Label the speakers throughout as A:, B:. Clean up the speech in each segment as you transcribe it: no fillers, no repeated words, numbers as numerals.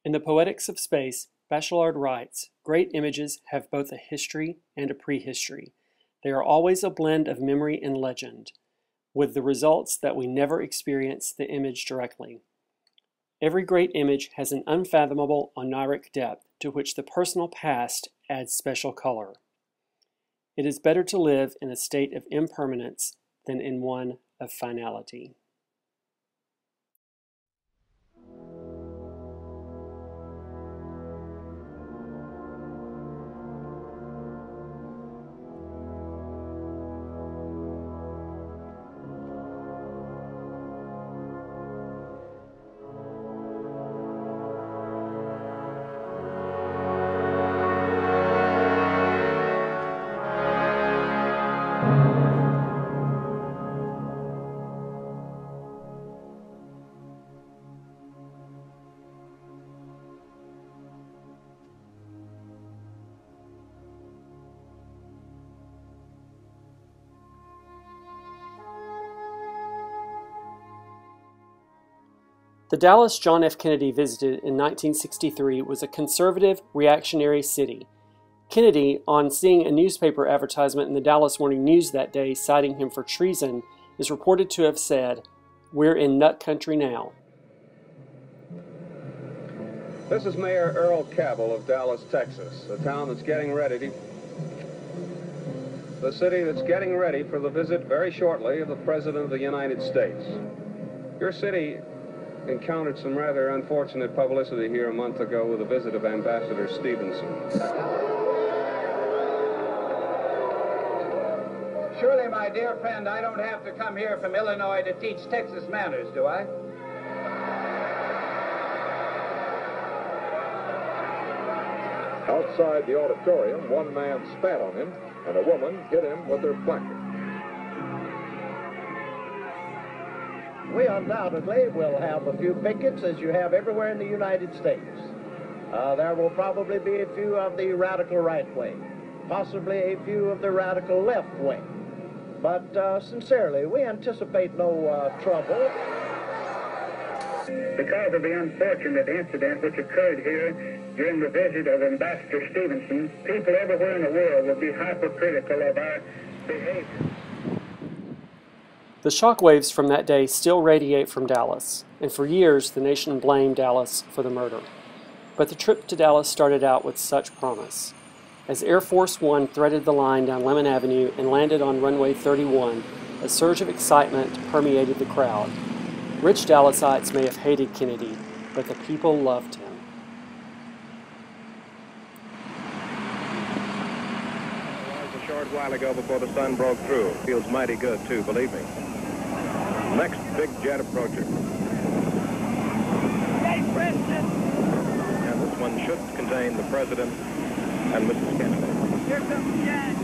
A: In the Poetics of Space, Bachelard writes, "Great images have both a history and a prehistory. They are always a blend of memory and legend, with the results that we never experience the image directly. Every great image has an unfathomable oniric depth to which the personal past adds special color. It is better to live in a state of impermanence than in one of finality." The Dallas John F. Kennedy visited in 1963 was a conservative, reactionary city. Kennedy, on seeing a newspaper advertisement in the Dallas Morning News that day citing him for treason, is reported to have said, "We're in nut country now."
B: This is Mayor Earl Cabell of Dallas, Texas, a town that's getting ready the city that's getting ready for the visit very shortly of the President of the United States. Your city encountered some rather unfortunate publicity here a month ago with the visit of Ambassador Stevenson.
C: Surely, my dear friend, I don't have to come here from Illinois to teach Texas manners, do I?
D: Outside the auditorium, one man spat on him, and a woman hit him with her placard.
E: We undoubtedly will have a few pickets, as you have everywhere in the United States. There will probably be a few of the radical right wing, possibly a few of the radical left wing. But sincerely, we anticipate no trouble.
F: Because of the unfortunate incident which occurred here during the visit of Ambassador Stevenson, people everywhere in the world will be hypercritical of our behavior.
A: The shockwaves from that day still radiate from Dallas, and for years the nation blamed Dallas for the murder. But the trip to Dallas started out with such promise. As Air Force One threaded the line down Lemon Avenue and landed on runway 31, a surge of excitement permeated the crowd. Rich Dallasites may have hated Kennedy, but the people loved him.
G: A short while ago before the sun broke through. Feels mighty good, too, believe me. Next big jet approaching. And this one should contain the President and Mrs. Kennedy.
C: Here comes the jet.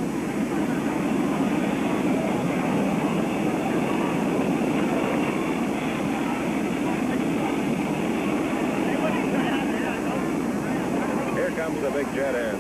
G: Here comes the big jet in.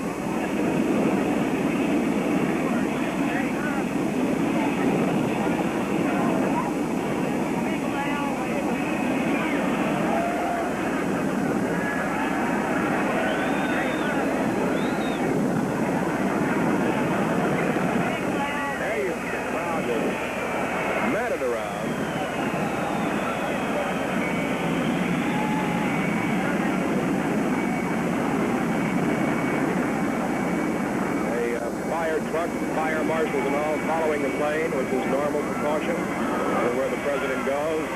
G: Fire marshals and all following the plane, which is normal precaution for where the President goes.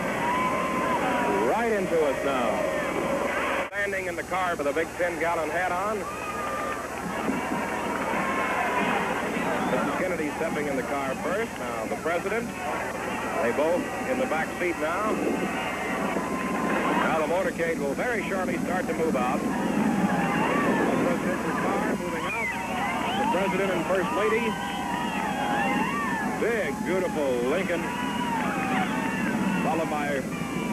G: Right into us now. Standing in the car with a big 10-gallon hat on. Mrs. Kennedy stepping in the car first. Now the President. They both in the back seat now. Now the motorcade will very shortly start to move out. The presidential car moving out. The President and First Lady. Big, beautiful Lincoln, followed by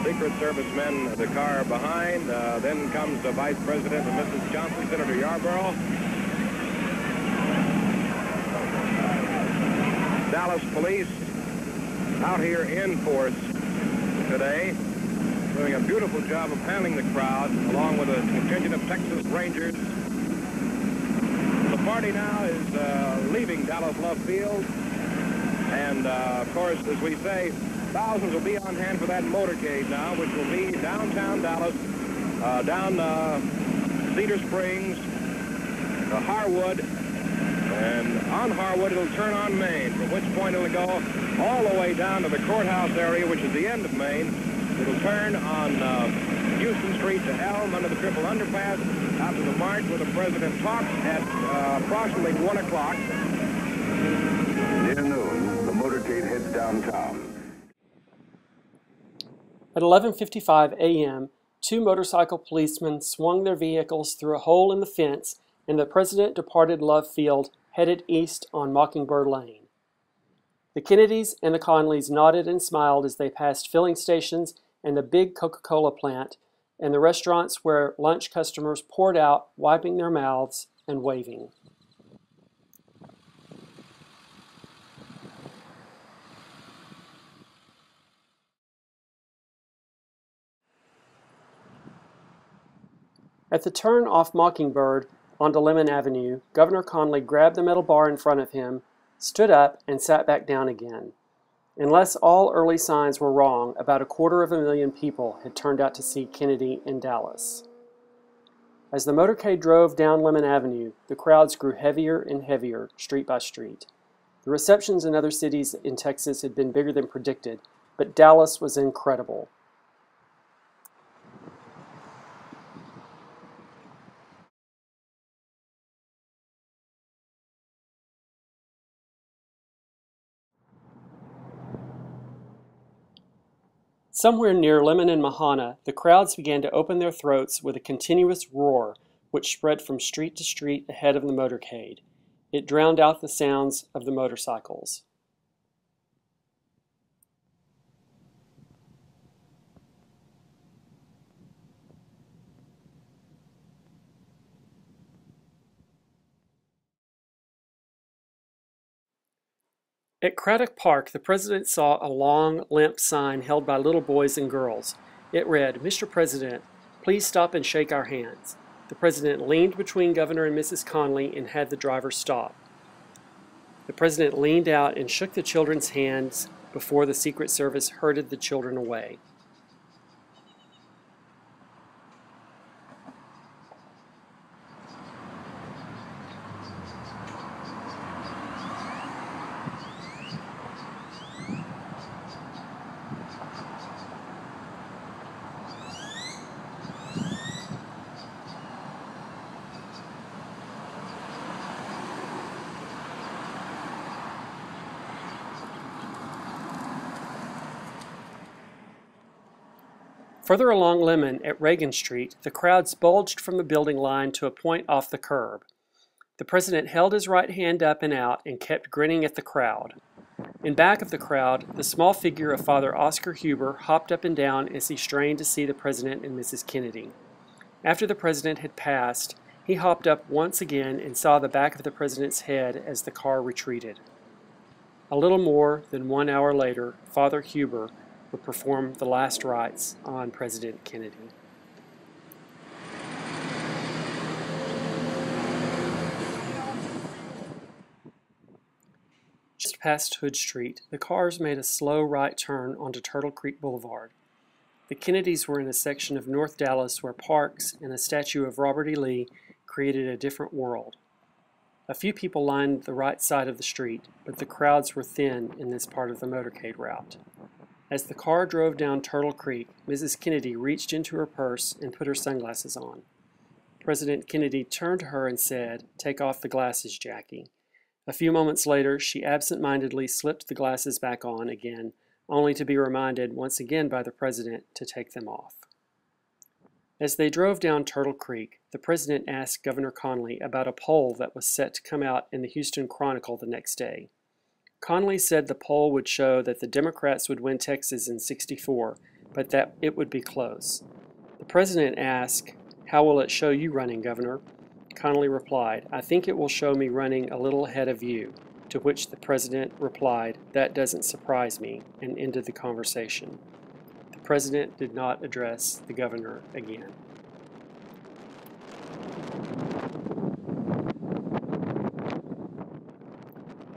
G: Secret Service men, the car behind. Then comes the Vice President and Mrs. Johnson, Senator Yarborough. Dallas police out here in force today. doing a beautiful job of handling the crowd, along with a contingent of Texas Rangers. The party now is leaving Dallas Love Field, and of course, as we say, thousands will be on hand for that motorcade now, which will be downtown Dallas, down Cedar Springs, Harwood, and on Harwood it'll turn on Main, from which point it'll go all the way down to the courthouse area, which is the end of Main. It'll turn on Houston Street to Elm under the triple underpass, out to the march where the president talks at approximately 1 o'clock.
H: Near noon, the motorcade heads downtown.
A: At 11:55 a.m., 2 motorcycle policemen swung their vehicles through a hole in the fence, and the president departed Love Field, headed east on Mockingbird Lane. The Kennedys and the Conleys nodded and smiled as they passed filling stations and the big Coca-Cola plant, and the restaurants where lunch customers poured out, wiping their mouths and waving. At the turn off Mockingbird onto Lemon Avenue, Governor Conley grabbed the metal bar in front of him, stood up, and sat back down again. Unless all early signs were wrong, about 250,000 people had turned out to see Kennedy in Dallas. As the motorcade drove down Lemon Avenue, the crowds grew heavier and heavier, street by street. The receptions in other cities in Texas had been bigger than predicted, but Dallas was incredible. Somewhere near Lemon and Mahana, the crowds began to open their throats with a continuous roar, which spread from street to street ahead of the motorcade. It drowned out the sounds of the motorcycles. At Craddock Park, the president saw a long, limp sign held by little boys and girls. It read, "Mr. President, please stop and shake our hands." The president leaned between Governor and Mrs. Conley and had the driver stop. The president leaned out and shook the children's hands before the Secret Service herded the children away. Further along Lemon at Reagan Street, the crowds bulged from the building line to a point off the curb. The president held his right hand up and out and kept grinning at the crowd. In back of the crowd, the small figure of Father Oscar Huber hopped up and down as he strained to see the president and Mrs. Kennedy. After the president had passed, he hopped up once again and saw the back of the president's head as the car retreated. A little more than 1 hour later, Father Huber would perform the last rites on President Kennedy. Just past Hood Street, the cars made a slow right turn onto Turtle Creek Boulevard. The Kennedys were in a section of North Dallas where parks and a statue of Robert E. Lee created a different world. A few people lined the right side of the street, but the crowds were thin in this part of the motorcade route. As the car drove down Turtle Creek, Mrs. Kennedy reached into her purse and put her sunglasses on. President Kennedy turned to her and said, "Take off the glasses, Jackie." A few moments later, she absent-mindedly slipped the glasses back on again, only to be reminded once again by the president to take them off. As they drove down Turtle Creek, the president asked Governor Conley about a poll that was set to come out in the Houston Chronicle the next day. Conley said the poll would show that the Democrats would win Texas in '64, but that it would be close. The president asked, "How will it show you running, Governor?" Conley replied, "I think it will show me running a little ahead of you," to which the president replied, "That doesn't surprise me," and ended the conversation. The the president did not address the governor again.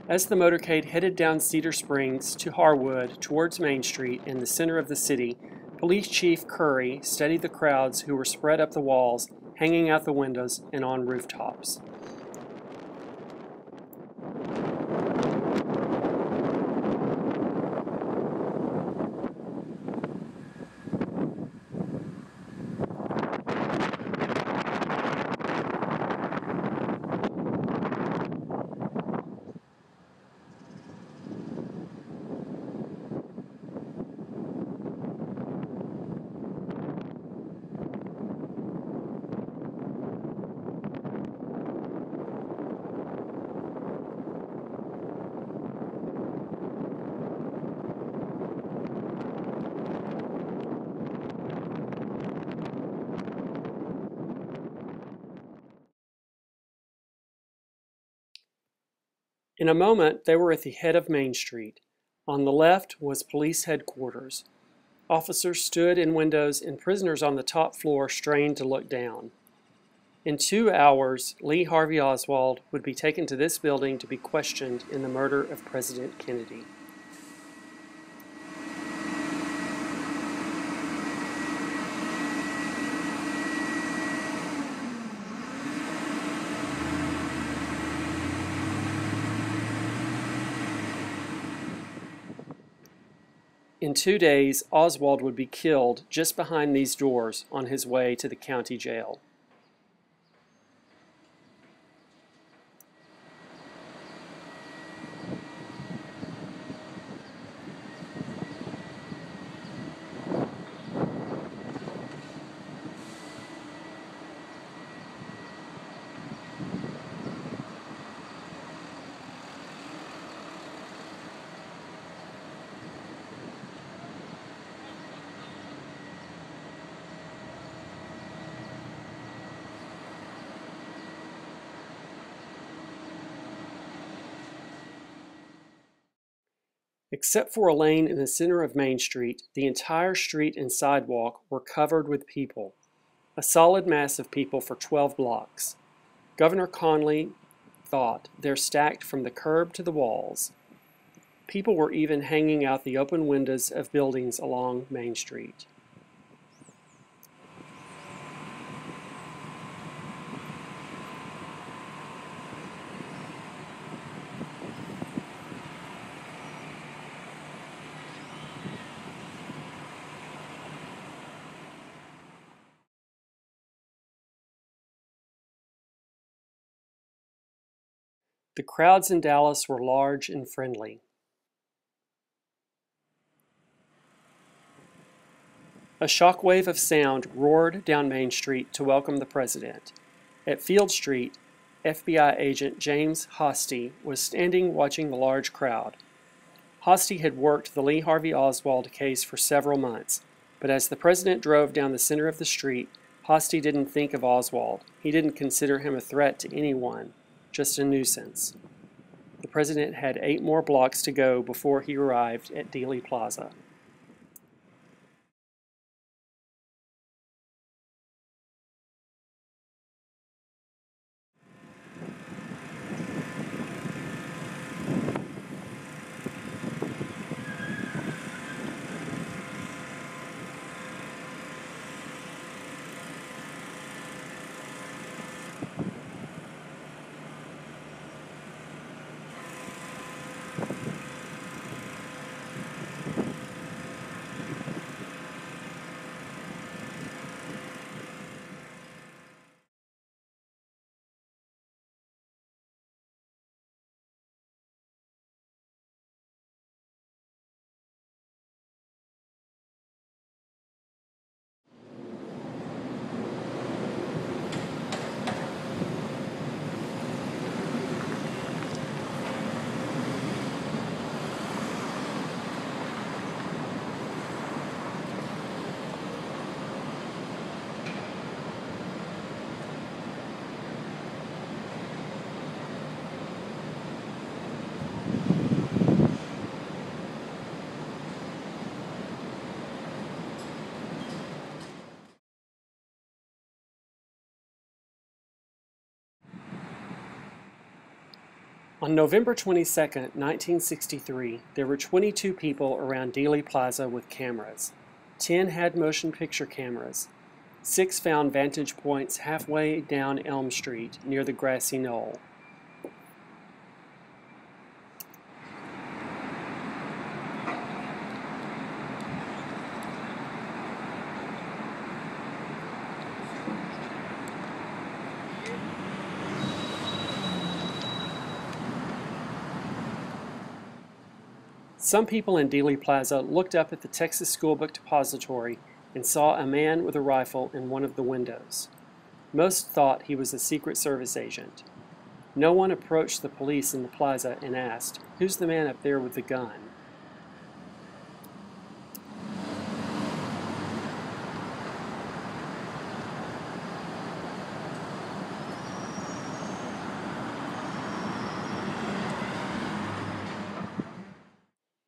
A: As the motorcade headed down Cedar Springs to Harwood towards Main Street in the center of the city, Police Chief Curry studied the crowds who were spread up the walls, hanging out the windows, and on rooftops. In a moment, they were at the head of Main Street. On the left was police headquarters. Officers stood in windows and prisoners on the top floor strained to look down. In 2 hours, Lee Harvey Oswald would be taken to this building to be questioned in the murder of President Kennedy. In 2 days, Oswald would be killed just behind these doors on his way to the county jail. Except for a lane in the center of Main Street, the entire street and sidewalk were covered with people, a solid mass of people for 12 blocks. Governor Conley thought they're stacked from the curb to the walls. People were even hanging out the open windows of buildings along Main Street. The crowds in Dallas were large and friendly. A shockwave of sound roared down Main Street to welcome the president. At Field Street, FBI agent James Hosty was standing watching the large crowd. Hosty had worked the Lee Harvey Oswald case for several months, but as the president drove down the center of the street, Hosty didn't think of Oswald. He didn't consider him a threat to anyone, just a nuisance. The president had 8 more blocks to go before he arrived at Dealey Plaza. On November 22, 1963, there were 22 people around Dealey Plaza with cameras. 10 had motion picture cameras. 6 found vantage points halfway down Elm Street near the grassy knoll. Some people in Dealey Plaza looked up at the Texas School Book Depository and saw a man with a rifle in one of the windows. Most thought he was a Secret Service agent. No one approached the police in the plaza and asked, "Who's the man up there with the gun?"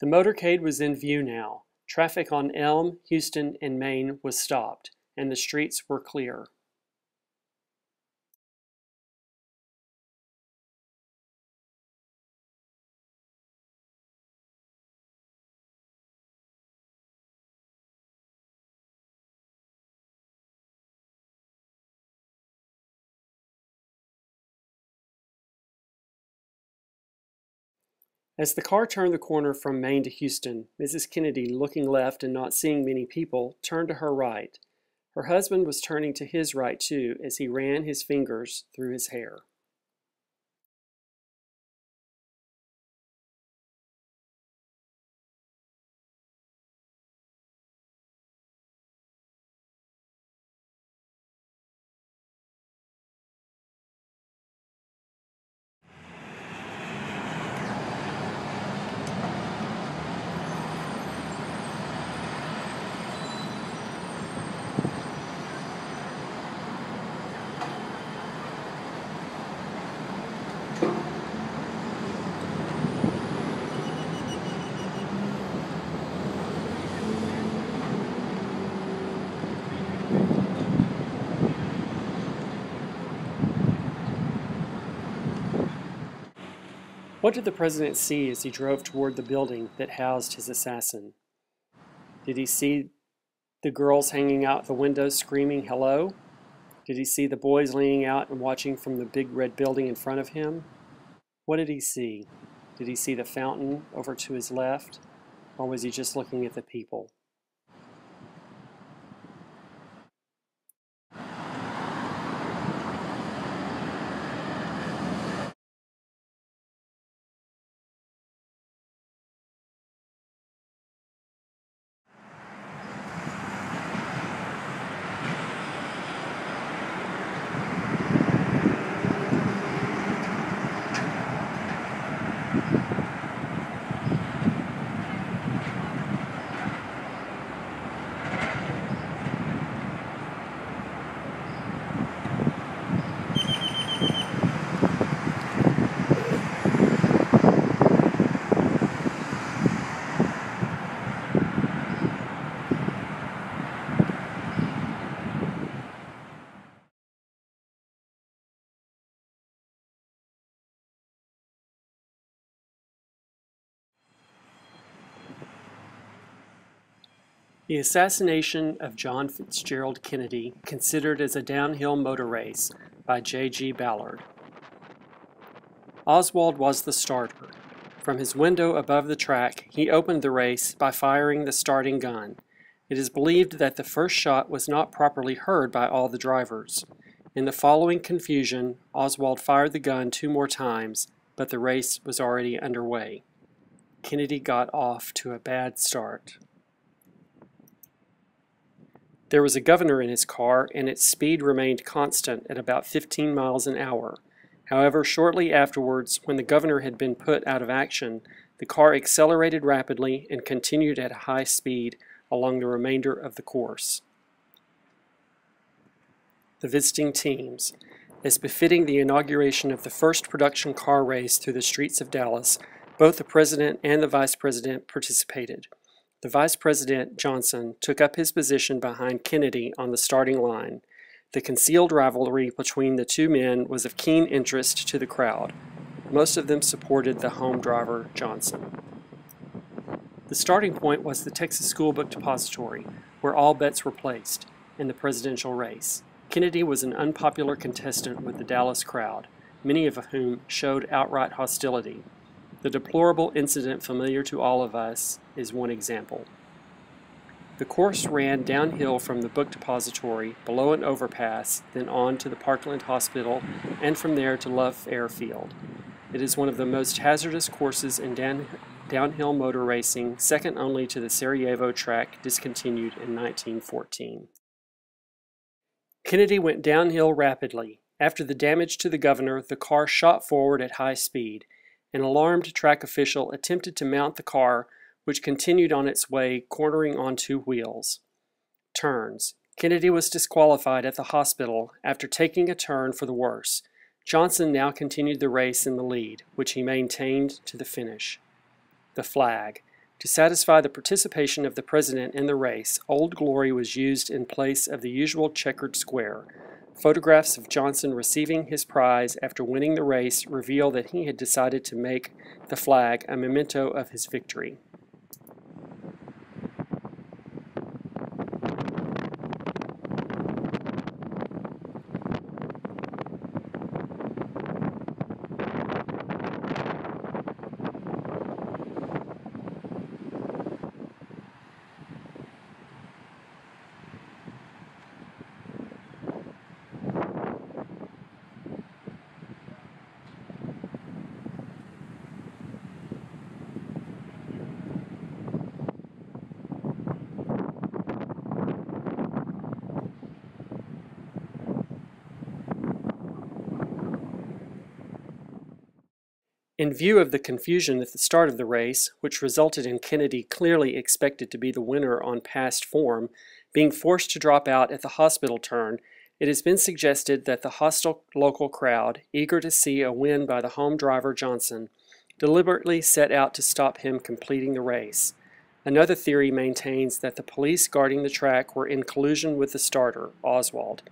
A: The motorcade was in view now. Traffic on Elm, Houston, and Main was stopped, and the streets were clear. As the car turned the corner from Main to Houston, Mrs. Kennedy, looking left and not seeing many people, turned to her right. Her husband was turning to his right too as he ran his fingers through his hair. What did the president see as he drove toward the building that housed his assassin? Did he see the girls hanging out the windows screaming hello? Did he see the boys leaning out and watching from the big red building in front of him? What did he see? Did he see the fountain over to his left, or was he just looking at the people? The assassination of John Fitzgerald Kennedy, considered as a downhill motor race, by J.G. Ballard. Oswald was the starter. From his window above the track, he opened the race by firing the starting gun. It is believed that the first shot was not properly heard by all the drivers. In the following confusion, Oswald fired the gun 2 more times, but the race was already underway. Kennedy got off to a bad start. There was a governor in his car, and its speed remained constant at about 15 miles an hour. However, shortly afterwards, when the governor had been put out of action, the car accelerated rapidly and continued at a high speed along the remainder of the course. The visiting teams. As befitting the inauguration of the first production car race through the streets of Dallas, both the president and the vice president participated. The Vice President, Johnson, took up his position behind Kennedy on the starting line. The concealed rivalry between the two men was of keen interest to the crowd. Most of them supported the home driver, Johnson. The starting point was the Texas School Book Depository, where all bets were placed in the presidential race. Kennedy was an unpopular contestant with the Dallas crowd, many of whom showed outright hostility. The deplorable incident familiar to all of us is one example. The course ran downhill from the book depository, below an overpass, then on to the Parkland Hospital, and from there to Love Airfield. It is one of the most hazardous courses in downhill motor racing, second only to the Sarajevo track, discontinued in 1914. Kennedy went downhill rapidly. After the damage to the governor, the car shot forward at high speed. An alarmed track official attempted to mount the car, which continued on its way, cornering on two wheels. Turns. Kennedy was disqualified at the hospital after taking a turn for the worse. Johnson now continued the race in the lead, which he maintained to the finish. The flag. To satisfy the participation of the president in the race, Old Glory was used in place of the usual checkered square. Photographs of Johnson receiving his prize after winning the race reveal that he had decided to make the flag a memento of his victory. In view of the confusion at the start of the race, which resulted in Kennedy, clearly expected to be the winner on past form, being forced to drop out at the hospital turn, it has been suggested that the hostile local crowd, eager to see a win by the home driver Johnson, deliberately set out to stop him completing the race. Another theory maintains that the police guarding the track were in collusion with the starter, Oswald.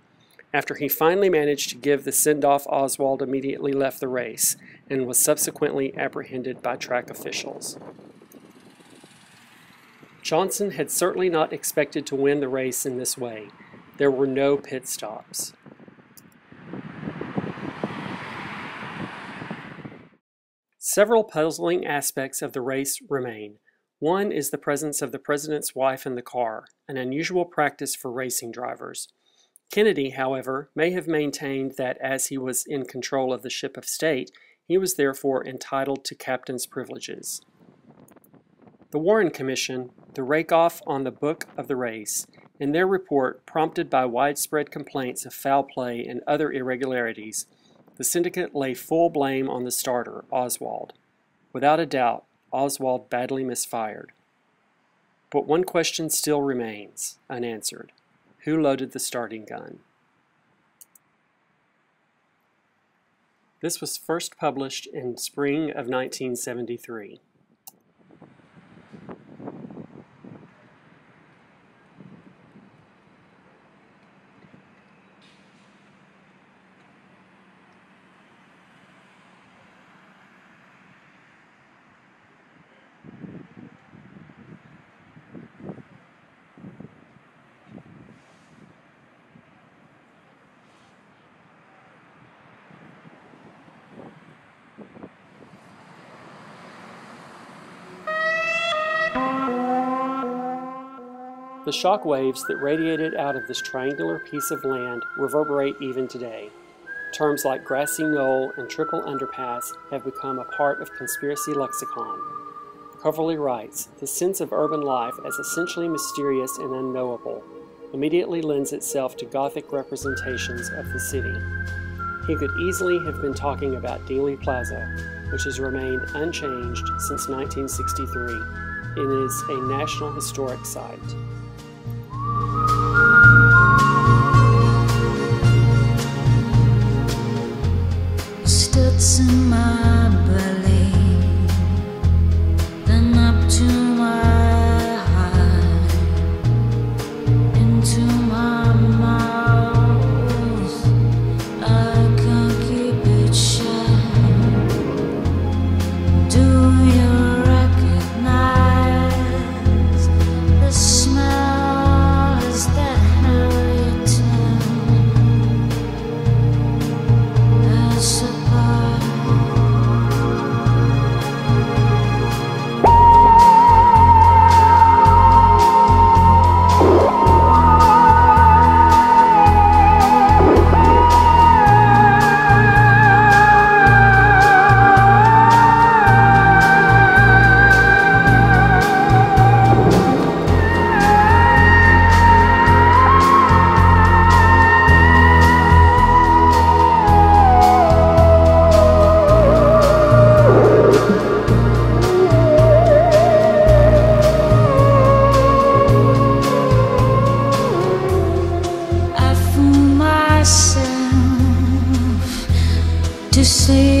A: After he finally managed to give the send-off, Oswald immediately left the race and was subsequently apprehended by track officials. Johnson had certainly not expected to win the race in this way. There were no pit stops. Several puzzling aspects of the race remain. One is the presence of the president's wife in the car, an unusual practice for racing drivers. Kennedy, however, may have maintained that as he was in control of the ship of state, he was therefore entitled to captain's privileges. The Warren Commission, the rake-off on the book of the race, in their report, prompted by widespread complaints of foul play and other irregularities, the syndicate lay full blame on the starter, Oswald. Without a doubt, Oswald badly misfired. But one question still remains unanswered. Who loaded the starting gun? This was first published in spring of 1973. The shock waves that radiated out of this triangular piece of land reverberate even today. Terms like grassy knoll and triple underpass have become a part of conspiracy lexicon. Coverley writes, "The sense of urban life as essentially mysterious and unknowable immediately lends itself to Gothic representations of the city." He could easily have been talking about Dealey Plaza, which has remained unchanged since 1963 and is a National Historic Site.
I: Studs in my belly, then up to my heart, into my mouth. I can't keep it shut. see